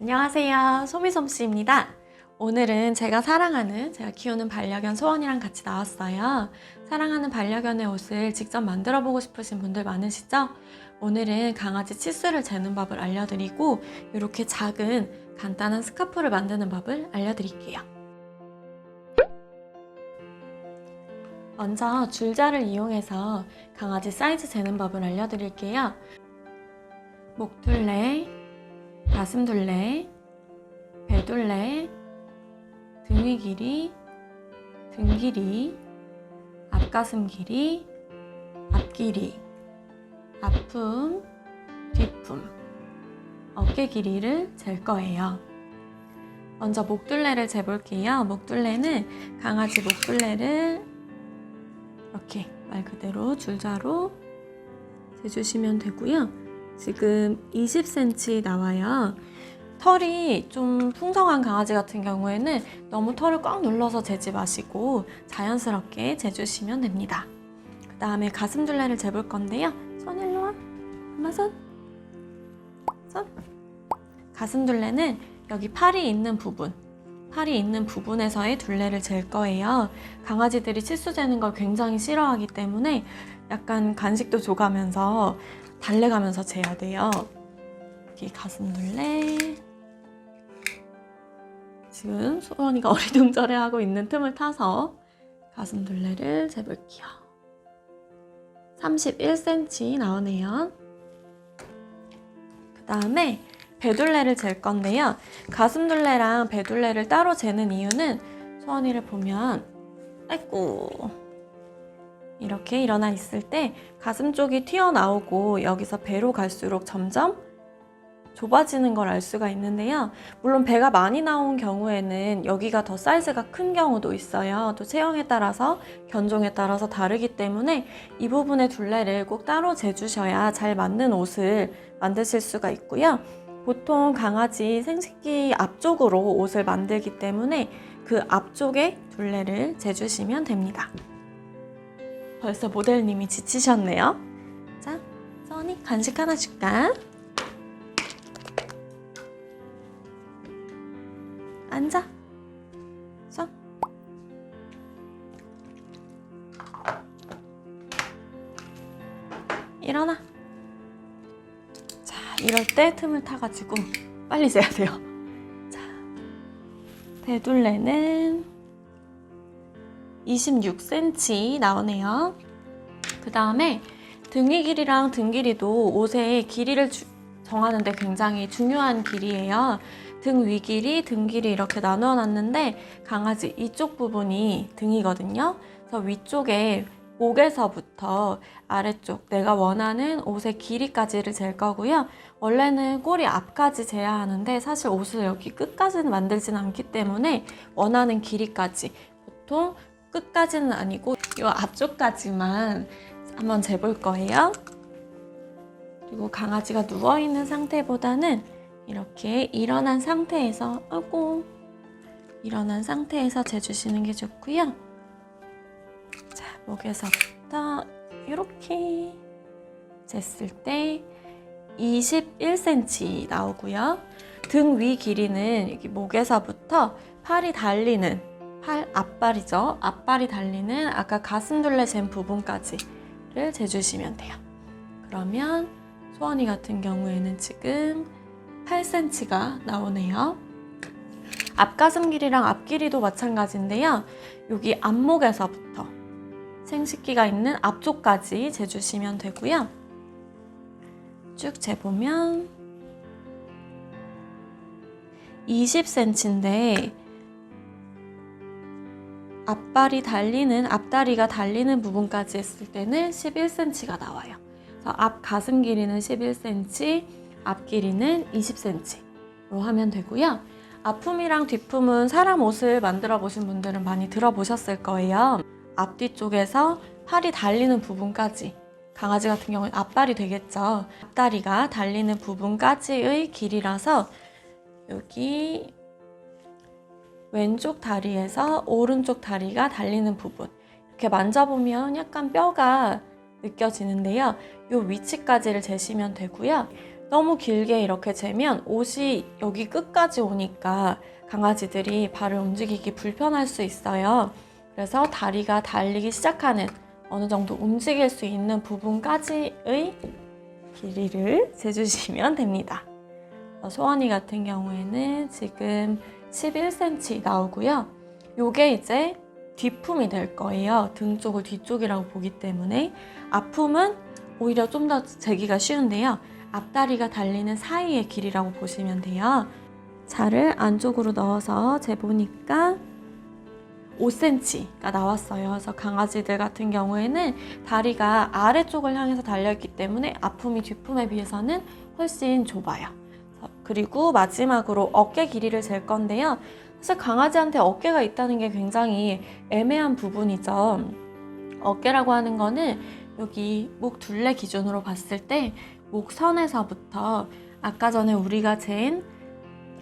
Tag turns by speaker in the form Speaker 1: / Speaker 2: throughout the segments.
Speaker 1: 안녕하세요. 소미솜씨입니다. 오늘은 제가 키우는 반려견 소원이랑 같이 나왔어요. 사랑하는 반려견의 옷을 직접 만들어 보고 싶으신 분들 많으시죠? 오늘은 강아지 치수를 재는 법을 알려드리고 이렇게 작은 간단한 스카프를 만드는 법을 알려드릴게요. 먼저 줄자를 이용해서 강아지 사이즈 재는 법을 알려드릴게요. 목둘레, 가슴둘레, 배둘레, 등위 길이, 등 길이, 앞가슴 길이, 앞 길이, 앞품, 뒷품, 어깨 길이를 잴 거예요. 먼저 목둘레를 재볼게요. 목둘레는 강아지 목둘레를 이렇게 말 그대로 줄자로 재주시면 되고요. 지금 20cm 나와요. 털이 좀 풍성한 강아지 같은 경우에는 너무 털을 꽉 눌러서 재지 마시고 자연스럽게 재주시면 됩니다. 그 다음에 가슴둘레를 재볼 건데요. 손 일로 와. 엄마 손. 가슴둘레는 여기 팔이 있는 부분에서의 둘레를 잴 거예요. 강아지들이 치수 재는 걸 굉장히 싫어하기 때문에 약간 간식도 줘가면서 달래가면서 재야 돼요. 여기 가슴둘레. 지금 소원이가 어리둥절해하고 있는 틈을 타서 가슴둘레를 재볼게요. 31cm 나오네요. 그 다음에 배둘레를 잴 건데요. 가슴둘레랑 배둘레를 따로 재는 이유는 소원이를 보면 아이고 이렇게 일어나 있을 때 가슴 쪽이 튀어나오고 여기서 배로 갈수록 점점 좁아지는 걸 알 수가 있는데요. 물론 배가 많이 나온 경우에는 여기가 더 사이즈가 큰 경우도 있어요. 또 체형에 따라서 견종에 따라서 다르기 때문에 이 부분의 둘레를 꼭 따로 재주셔야 잘 맞는 옷을 만드실 수가 있고요. 보통 강아지 생식기 앞쪽으로 옷을 만들기 때문에 그 앞쪽에 둘레를 재주시면 됩니다. 벌써 모델님이 지치셨네요. 자, 써니 간식 하나 줄까? 앉아. 손. 일어나. 자, 이럴 때 틈을 타가지고 빨리 재야 돼요. 자, 배둘레는 26cm 나오네요. 그 다음에 등위 길이랑 등 길이도 옷의 길이를 정하는데 굉장히 중요한 길이에요. 등 위 길이, 등 길이 이렇게 나누어 놨는데 강아지 이쪽 부분이 등이거든요. 그래서 위쪽에 목에서부터 아래쪽 내가 원하는 옷의 길이까지를 잴 거고요. 원래는 꼬리 앞까지 재야 하는데 사실 옷을 여기 끝까지는 만들지는 않기 때문에 원하는 길이까지 보통 끝까지는 아니고 이 앞쪽까지만 한번 재볼 거예요. 그리고 강아지가 누워있는 상태보다는 이렇게 일어난 상태에서 일어난 상태에서 재주시는 게 좋고요. 자, 목에서부터 이렇게 쟀을 때 21cm 나오고요. 등 위 길이는 여기 목에서부터 팔이 달리는 팔 앞발이죠. 앞발이 달리는 아까 가슴둘레 잰 부분까지를 재주시면 돼요. 그러면 소원이 같은 경우에는 지금 8cm가 나오네요. 앞가슴 길이랑 앞 길이도 마찬가지인데요. 여기 앞목에서부터 생식기가 있는 앞쪽까지 재주시면 되고요. 쭉 재보면 20cm인데 앞다리가 달리는 부분까지 했을 때는 11cm가 나와요. 그래서 앞 가슴 길이는 11cm, 앞 길이는 20cm로 하면 되고요. 앞품이랑 뒷품은 사람 옷을 만들어 보신 분들은 많이 들어보셨을 거예요. 앞뒤 쪽에서 팔이 달리는 부분까지, 강아지 같은 경우는 앞발이 되겠죠. 앞다리가 달리는 부분까지의 길이라서 여기 왼쪽 다리에서 오른쪽 다리가 달리는 부분, 이렇게 만져보면 약간 뼈가 느껴지는데요. 이 위치까지를 재시면 되고요. 너무 길게 이렇게 재면 옷이 여기 끝까지 오니까 강아지들이 발을 움직이기 불편할 수 있어요. 그래서 다리가 달리기 시작하는 어느 정도 움직일 수 있는 부분까지의 길이를 재주시면 됩니다. 소원이 같은 경우에는 지금 11cm 나오고요. 요게 이제 뒷품이 될 거예요. 등 쪽을 뒤쪽이라고 보기 때문에 앞품은 오히려 좀 더 재기가 쉬운데요. 앞다리가 달리는 사이의 길이라고 보시면 돼요. 자를 안쪽으로 넣어서 재보니까 5cm가 나왔어요. 그래서 강아지들 같은 경우에는 다리가 아래쪽을 향해서 달려있기 때문에 앞품이 뒷품에 비해서는 훨씬 좁아요. 그리고 마지막으로 어깨 길이를 잴 건데요. 사실 강아지한테 어깨가 있다는 게 굉장히 애매한 부분이죠. 어깨라고 하는 거는 여기 목 둘레 기준으로 봤을 때 목선에서부터 아까 전에 우리가 잰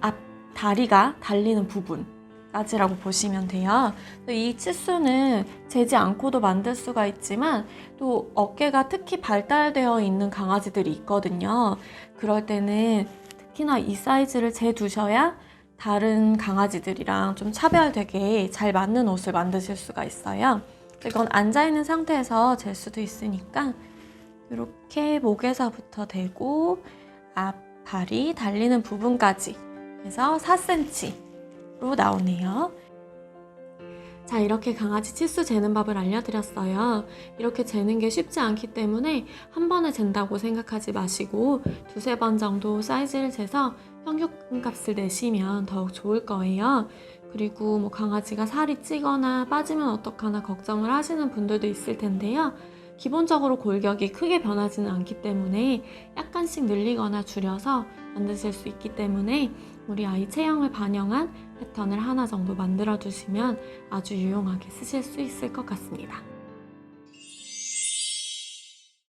Speaker 1: 앞 다리가 달리는 부분까지라고 보시면 돼요. 이 치수는 재지 않고도 만들 수가 있지만 또 어깨가 특히 발달되어 있는 강아지들이 있거든요. 그럴 때는 특히나 이 사이즈를 재두셔야 다른 강아지들이랑 좀 차별되게 잘 맞는 옷을 만드실 수가 있어요. 이건 앉아있는 상태에서 잴 수도 있으니까 이렇게 목에서부터 대고 앞발이 달리는 부분까지 해서 4cm로 나오네요. 자, 이렇게 강아지 치수 재는 법을 알려드렸어요. 이렇게 재는 게 쉽지 않기 때문에 한 번에 잰다고 생각하지 마시고 두세 번 정도 사이즈를 재서 평균값을 내시면 더욱 좋을 거예요. 그리고 뭐 강아지가 살이 찌거나 빠지면 어떡하나 걱정을 하시는 분들도 있을 텐데요. 기본적으로 골격이 크게 변하지는 않기 때문에 약간씩 늘리거나 줄여서 만드실 수 있기 때문에 우리 아이 체형을 반영한 패턴을 하나 정도 만들어 두시면 아주 유용하게 쓰실 수 있을 것 같습니다.